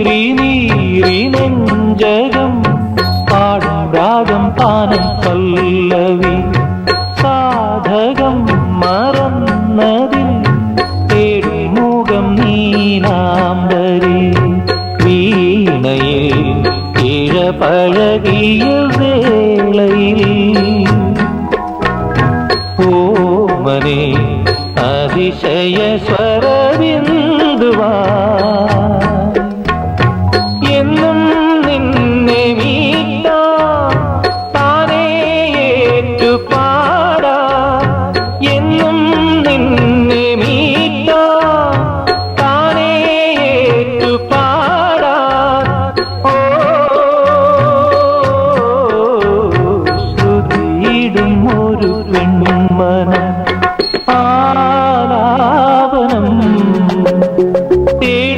നീറി നെഞ്ചകം പാടും രാഗം പാനം പല്ലവി സാധകം മറന്നതിൽ തേടി മുഖം നീനാമ്പരി വീണയിൽ ഇഴ പഴകിയ